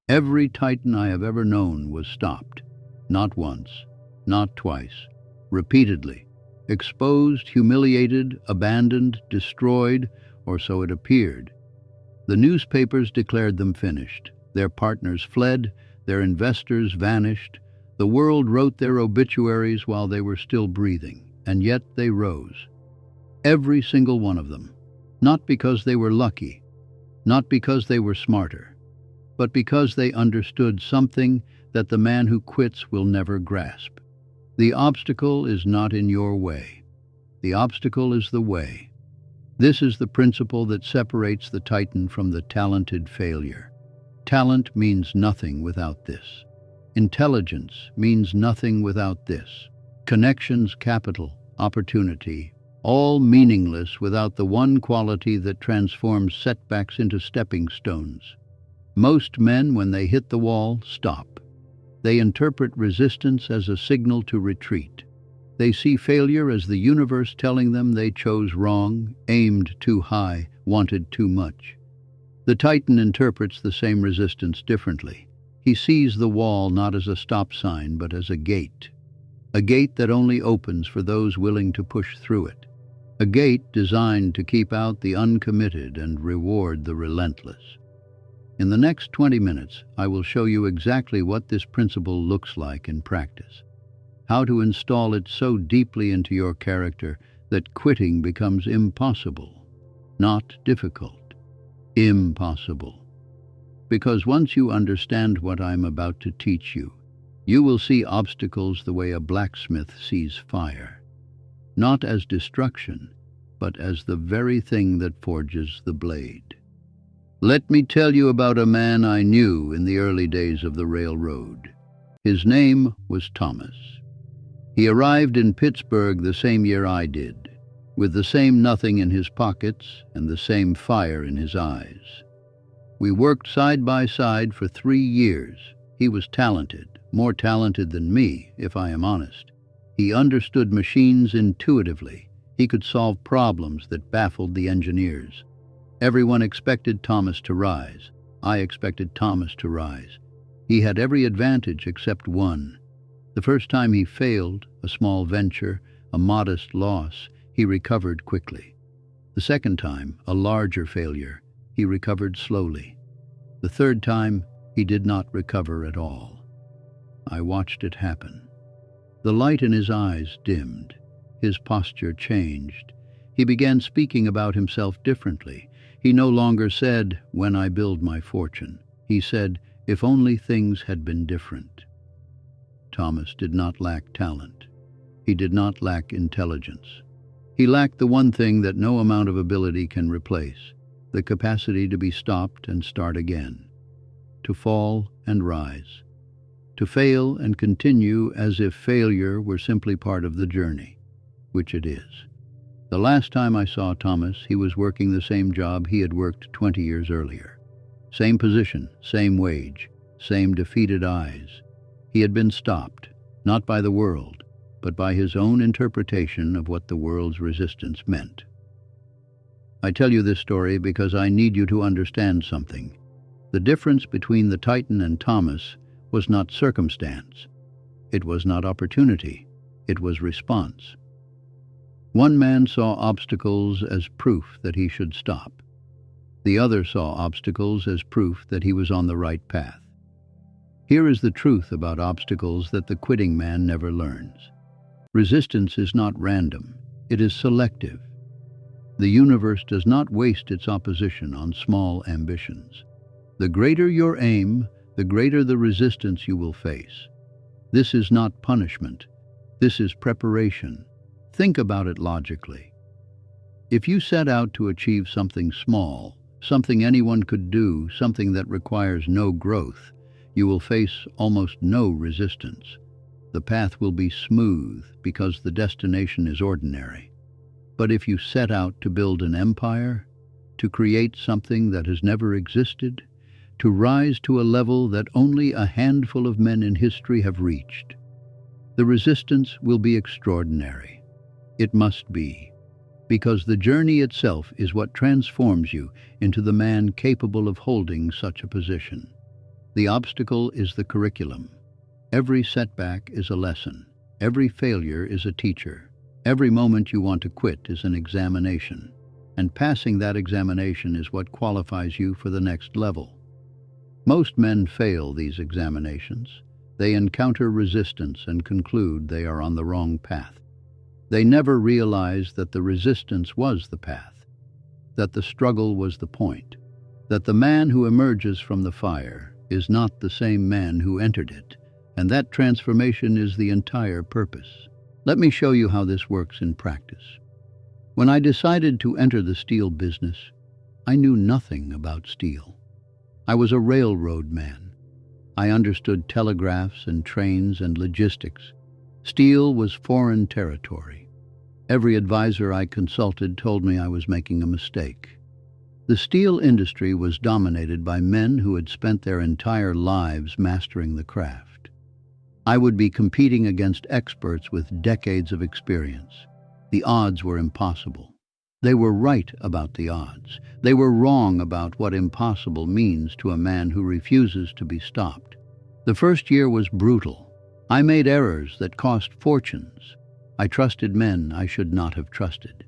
Every Titan I have ever known was stopped. Not once, not twice, repeatedly. Exposed, humiliated, abandoned, destroyed, or so it appeared. The newspapers declared them finished. Their partners fled, their investors vanished. The world wrote their obituaries while they were still breathing, and yet they rose. Every single one of them. Not because they were lucky, not because they were smarter, but because they understood something that the man who quits will never grasp. The obstacle is not in your way. The obstacle is the way. This is the principle that separates the Titan from the talented failure. Talent means nothing without this. Intelligence means nothing without this. Connections, capital, opportunity, all meaningless without the one quality that transforms setbacks into stepping stones. Most men, when they hit the wall, stop. They interpret resistance as a signal to retreat. They see failure as the universe telling them they chose wrong, aimed too high, wanted too much. The Titan interprets the same resistance differently. He sees the wall not as a stop sign, but as a gate that only opens for those willing to push through it. A gate designed to keep out the uncommitted and reward the relentless. In the next 20 minutes, I will show you exactly what this principle looks like in practice, how to install it so deeply into your character that quitting becomes impossible, not difficult, impossible. Because once you understand what I'm about to teach you, you will see obstacles the way a blacksmith sees fire, not as destruction, but as the very thing that forges the blade. Let me tell you about a man I knew in the early days of the railroad. His name was Thomas. He arrived in Pittsburgh the same year I did, with the same nothing in his pockets and the same fire in his eyes. We worked side by side for 3 years. He was talented, more talented than me, if I am honest. He understood machines intuitively. He could solve problems that baffled the engineers. Everyone expected Thomas to rise. I expected Thomas to rise. He had every advantage except one. The first time he failed, a small venture, a modest loss, he recovered quickly. The second time, a larger failure, he recovered slowly. The third time, he did not recover at all. I watched it happen. The light in his eyes dimmed. His posture changed. He began speaking about himself differently. He no longer said, "When I build my fortune." He said, "If only things had been different." Thomas did not lack talent. He did not lack intelligence. He lacked the one thing that no amount of ability can replace, the capacity to be stopped and start again, to fall and rise, to fail and continue as if failure were simply part of the journey, which it is. The last time I saw Thomas, he was working the same job he had worked 20 years earlier. Same position, same wage, same defeated eyes. He had been stopped, not by the world, but by his own interpretation of what the world's resistance meant. I tell you this story because I need you to understand something. The difference between the Titan and Thomas was not circumstance. It was not opportunity. It was response. One man saw obstacles as proof that he should stop. The other saw obstacles as proof that he was on the right path. Here is the truth about obstacles that the quitting man never learns. Resistance is not random. It is selective. The universe does not waste its opposition on small ambitions. The greater your aim, the greater the resistance you will face. This is not punishment. This is preparation. Think about it logically. If you set out to achieve something small, something anyone could do, something that requires no growth, you will face almost no resistance. The path will be smooth because the destination is ordinary. But if you set out to build an empire, to create something that has never existed, to rise to a level that only a handful of men in history have reached, the resistance will be extraordinary. It must be, because the journey itself is what transforms you into the man capable of holding such a position. The obstacle is the curriculum. Every setback is a lesson. Every failure is a teacher. Every moment you want to quit is an examination. And passing that examination is what qualifies you for the next level. Most men fail these examinations. They encounter resistance and conclude they are on the wrong path. They never realize that the resistance was the path, that the struggle was the point, that the man who emerges from the fire is not the same man who entered it, and that transformation is the entire purpose. Let me show you how this works in practice. When I decided to enter the steel business, I knew nothing about steel. I was a railroad man. I understood telegraphs and trains and logistics. Steel was foreign territory. Every advisor I consulted told me I was making a mistake. The steel industry was dominated by men who had spent their entire lives mastering the craft. I would be competing against experts with decades of experience. The odds were impossible. They were right about the odds. They were wrong about what impossible means to a man who refuses to be stopped. The first year was brutal. I made errors that cost fortunes. I trusted men I should not have trusted.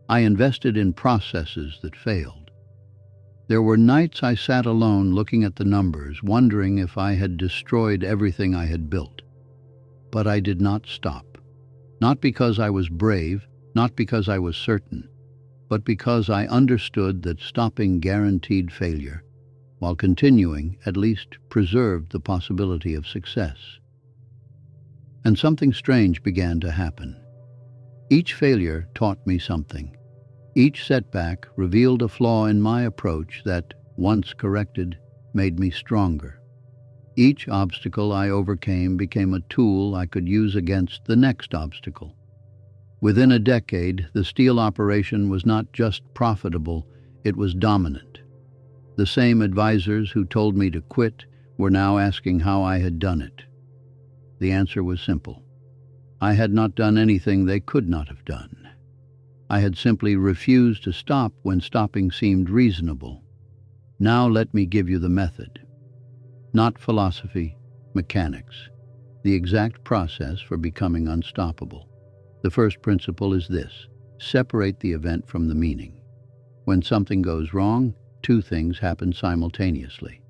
I invested in processes that failed. There were nights I sat alone looking at the numbers, wondering if I had destroyed everything I had built. But I did not stop. Not because I was brave, not because I was certain, but because I understood that stopping guaranteed failure, while continuing at least preserved the possibility of success. And something strange began to happen. Each failure taught me something. Each setback revealed a flaw in my approach that, once corrected, made me stronger. Each obstacle I overcame became a tool I could use against the next obstacle. Within a decade, the steel operation was not just profitable, it was dominant. The same advisors who told me to quit were now asking how I had done it. The answer was simple. I had not done anything they could not have done. I had simply refused to stop when stopping seemed reasonable. Now let me give you the method. Not philosophy, mechanics. The exact process for becoming unstoppable. The first principle is this: separate the event from the meaning. When something goes wrong, two things happen simultaneously.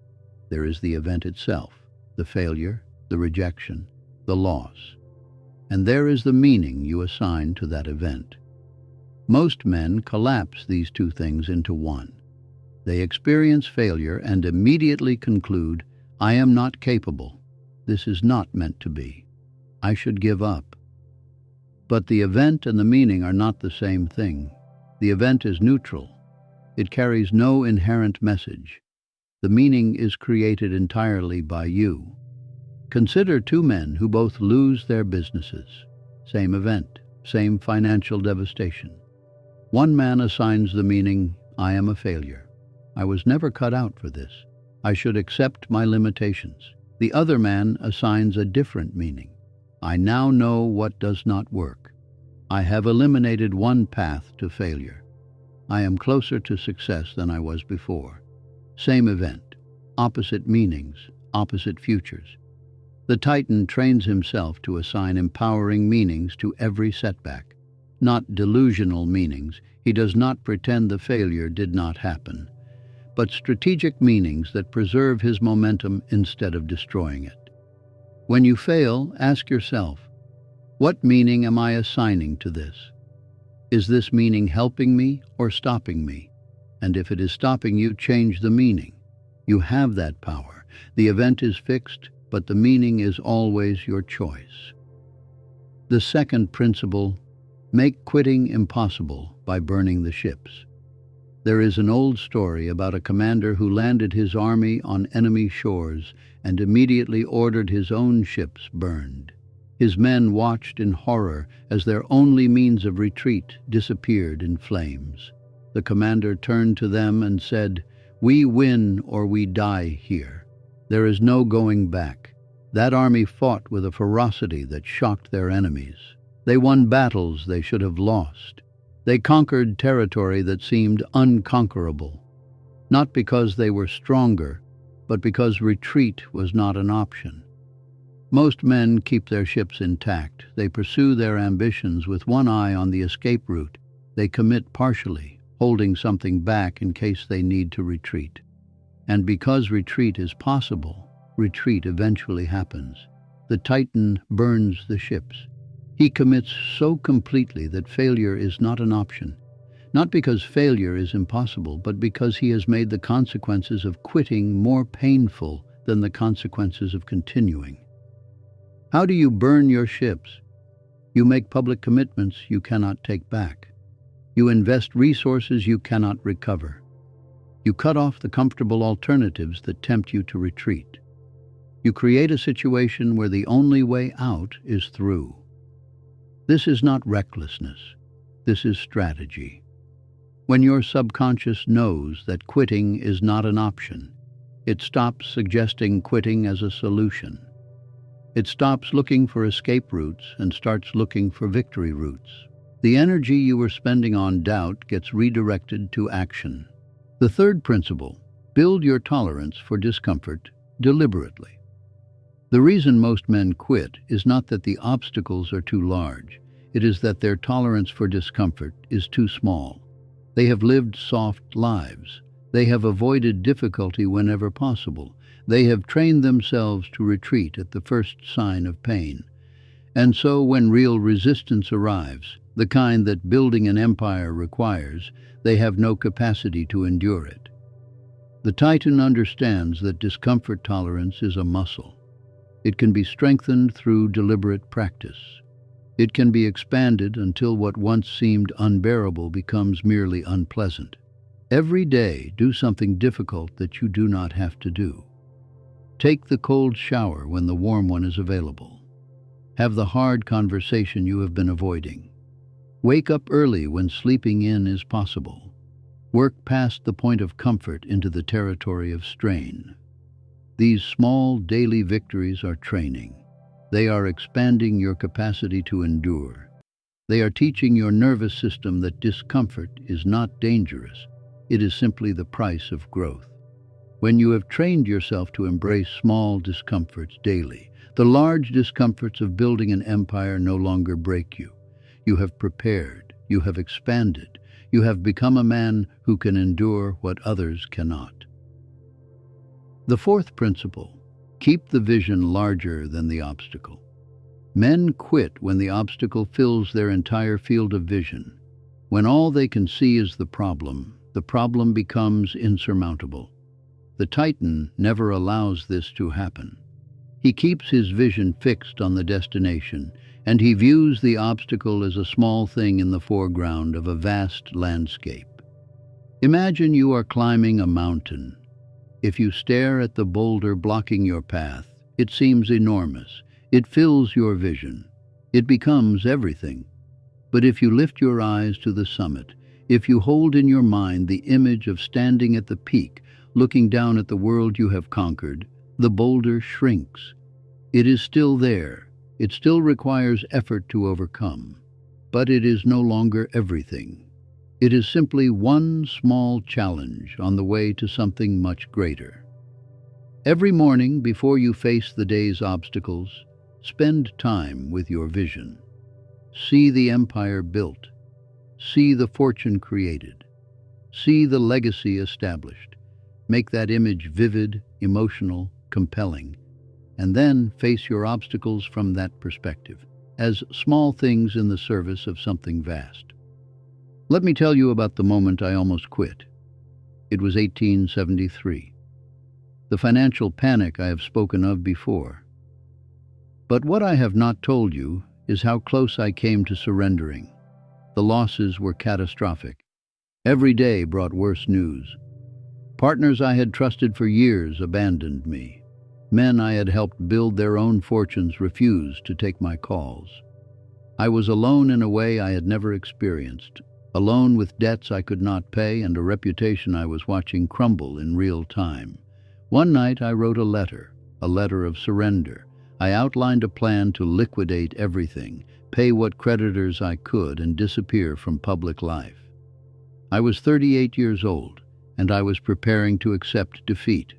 There is the event itself, the failure, the rejection, the loss. And there is the meaning you assign to that event. Most men collapse these two things into one. They experience failure and immediately conclude, I am not capable. This is not meant to be. I should give up. But the event and the meaning are not the same thing. The event is neutral. It carries no inherent message. The meaning is created entirely by you. Consider two men who both lose their businesses. Same event, same financial devastation. One man assigns the meaning, I am a failure. I was never cut out for this. I should accept my limitations. The other man assigns a different meaning. I now know what does not work. I have eliminated one path to failure. I am closer to success than I was before. Same event, opposite meanings, opposite futures. The Titan trains himself to assign empowering meanings to every setback, not delusional meanings. He does not pretend the failure did not happen, but strategic meanings that preserve his momentum instead of destroying it. When you fail, ask yourself, what meaning am I assigning to this? Is this meaning helping me or stopping me? And if it is stopping you, change the meaning. You have that power. The event is fixed, but the meaning is always your choice. The second principle, make quitting impossible by burning the ships. There is an old story about a commander who landed his army on enemy shores and immediately ordered his own ships burned. His men watched in horror as their only means of retreat disappeared in flames. The commander turned to them and said, "We win or we die here. There is no going back." That army fought with a ferocity that shocked their enemies. They won battles they should have lost. They conquered territory that seemed unconquerable, not because they were stronger, but because retreat was not an option. Most men keep their ships intact. They pursue their ambitions with one eye on the escape route. They commit partially, holding something back in case they need to retreat. And because retreat is possible, retreat eventually happens. The Titan burns the ships. He commits so completely that failure is not an option. Not because failure is impossible, but because he has made the consequences of quitting more painful than the consequences of continuing. How do you burn your ships? You make public commitments you cannot take back. You invest resources you cannot recover. You cut off the comfortable alternatives that tempt you to retreat. You create a situation where the only way out is through. This is not recklessness. This is strategy. When your subconscious knows that quitting is not an option, it stops suggesting quitting as a solution. It stops looking for escape routes and starts looking for victory routes. The energy you were spending on doubt gets redirected to action. The third principle: build your tolerance for discomfort deliberately. The reason most men quit is not that the obstacles are too large. It is that their tolerance for discomfort is too small. They have lived soft lives. They have avoided difficulty whenever possible. They have trained themselves to retreat at the first sign of pain. And so when real resistance arrives, the kind that building an empire requires, they have no capacity to endure it. The Titan understands that discomfort tolerance is a muscle. It can be strengthened through deliberate practice. It can be expanded until what once seemed unbearable becomes merely unpleasant. Every day, do something difficult that you do not have to do. Take the cold shower when the warm one is available. Have the hard conversation you have been avoiding. Wake up early when sleeping in is possible. Work past the point of comfort into the territory of strain. These small daily victories are training. They are expanding your capacity to endure. They are teaching your nervous system that discomfort is not dangerous. It is simply the price of growth. When you have trained yourself to embrace small discomforts daily, the large discomforts of building an empire no longer break you. You have prepared, you have expanded, you have become a man who can endure what others cannot. The fourth principle: keep the vision larger than the obstacle. Men quit when the obstacle fills their entire field of vision. When all they can see is the problem becomes insurmountable. The Titan never allows this to happen. He keeps his vision fixed on the destination, and he views the obstacle as a small thing in the foreground of a vast landscape. Imagine you are climbing a mountain. If you stare at the boulder blocking your path, it seems enormous. It fills your vision. It becomes everything. But if you lift your eyes to the summit, if you hold in your mind the image of standing at the peak, looking down at the world you have conquered, the boulder shrinks. It is still there. It still requires effort to overcome. But it is no longer everything. It is simply one small challenge on the way to something much greater. Every morning, before you face the day's obstacles, spend time with your vision. See the empire built. See the fortune created. See the legacy established. Make that image vivid, emotional, compelling, and then face your obstacles from that perspective, as small things in the service of something vast. Let me tell you about the moment I almost quit. It was 1873. The financial panic I have spoken of before. But what I have not told you is how close I came to surrendering. The losses were catastrophic. Every day brought worse news. Partners I had trusted for years abandoned me. Men I had helped build their own fortunes refused to take my calls. I was alone in a way I had never experienced. Alone with debts I could not pay and a reputation I was watching crumble in real time. One night I wrote a letter of surrender. I outlined a plan to liquidate everything, pay what creditors I could, and disappear from public life. I was 38 years old, and I was preparing to accept defeat.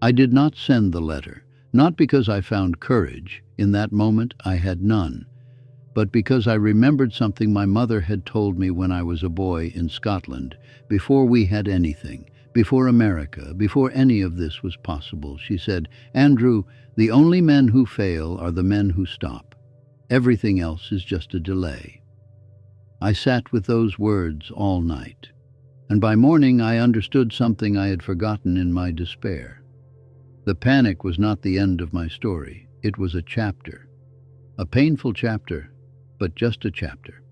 I did not send the letter, not because I found courage. In that moment I had none, but because I remembered something my mother had told me when I was a boy in Scotland, before we had anything, before America, before any of this was possible. She said, "Andrew, the only men who fail are the men who stop. Everything else is just a delay." I sat with those words all night, and by morning I understood something I had forgotten in my despair. The panic was not the end of my story. It was a chapter. A painful chapter, but just a chapter.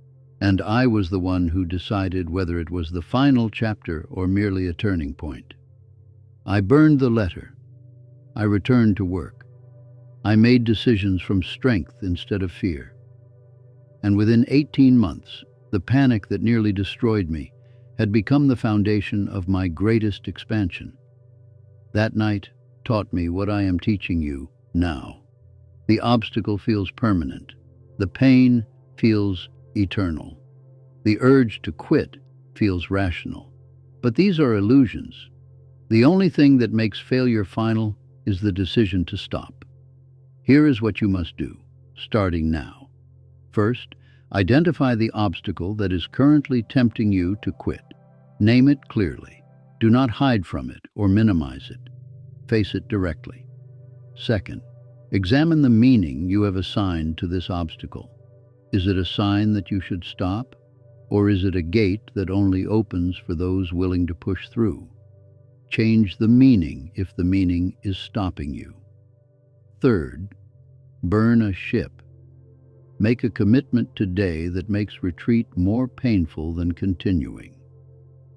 And I was the one who decided whether it was the final chapter or merely a turning point. I burned the letter. I returned to work. I made decisions from strength instead of fear. And within 18 months, the panic that nearly destroyed me had become the foundation of my greatest expansion. That night taught me what I am teaching you now. The obstacle feels permanent. The pain feels eternal. The urge to quit feels rational. But these are illusions. The only thing that makes failure final is the decision to stop. Here is what you must do, starting now. First, identify the obstacle that is currently tempting you to quit. Name it clearly. Do not hide from it or minimize it. Face it directly. Second, examine the meaning you have assigned to this obstacle. Is it a sign that you should stop, or is it a gate that only opens for those willing to push through? Change the meaning if the meaning is stopping you. Third, burn a ship. Make a commitment today that makes retreat more painful than continuing.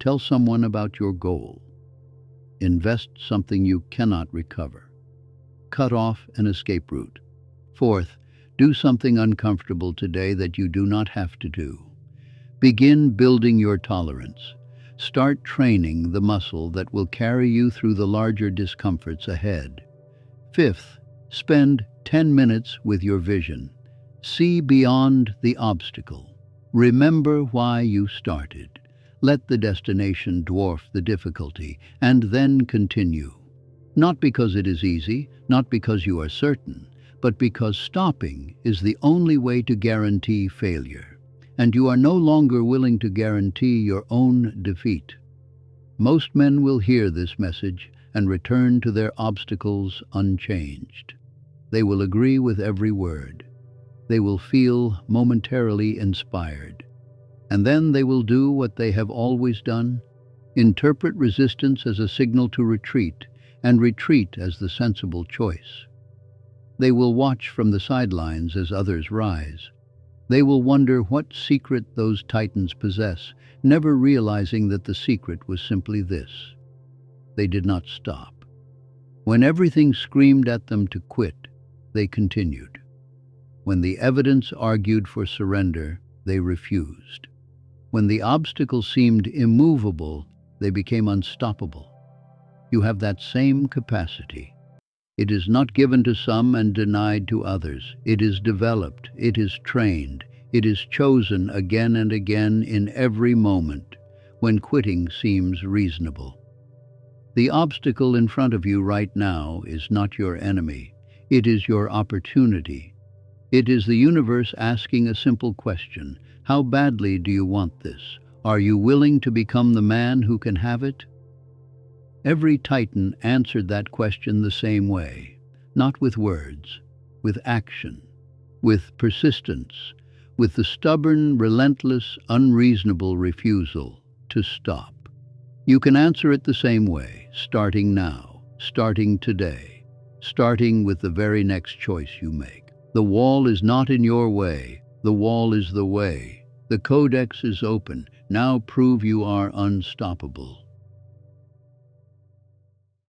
Tell someone about your goal. Invest something you cannot recover. Cut off an escape route. Fourth, do something uncomfortable today that you do not have to do. Begin building your tolerance. Start training the muscle that will carry you through the larger discomforts ahead. Fifth, spend 10 minutes with your vision. See beyond the obstacle. Remember why you started. Let the destination dwarf the difficulty, and then continue. Not because it is easy, not because you are certain, but because stopping is the only way to guarantee failure, and you are no longer willing to guarantee your own defeat. Most men will hear this message and return to their obstacles unchanged. They will agree with every word. They will feel momentarily inspired. And then they will do what they have always done, interpret resistance as a signal to retreat, and retreat as the sensible choice. They will watch from the sidelines as others rise. They will wonder what secret those titans possess, never realizing that the secret was simply this: they did not stop. When everything screamed at them to quit, they continued. When the evidence argued for surrender, they refused. When the obstacle seemed immovable, they became unstoppable. You have that same capacity. It is not given to some and denied to others. It is developed, it is trained, it is chosen again and again in every moment when quitting seems reasonable. The obstacle in front of you right now is not your enemy. It is your opportunity. It is the universe asking a simple question: how badly do you want this? Are you willing to become the man who can have it? Every titan answered that question the same way, not with words, with action, with persistence, with the stubborn, relentless, unreasonable refusal to stop. You can answer it the same way, starting now, starting today, starting with the very next choice you make. The wall is not in your way, the wall is the way. The Codex is open. Now prove you are unstoppable.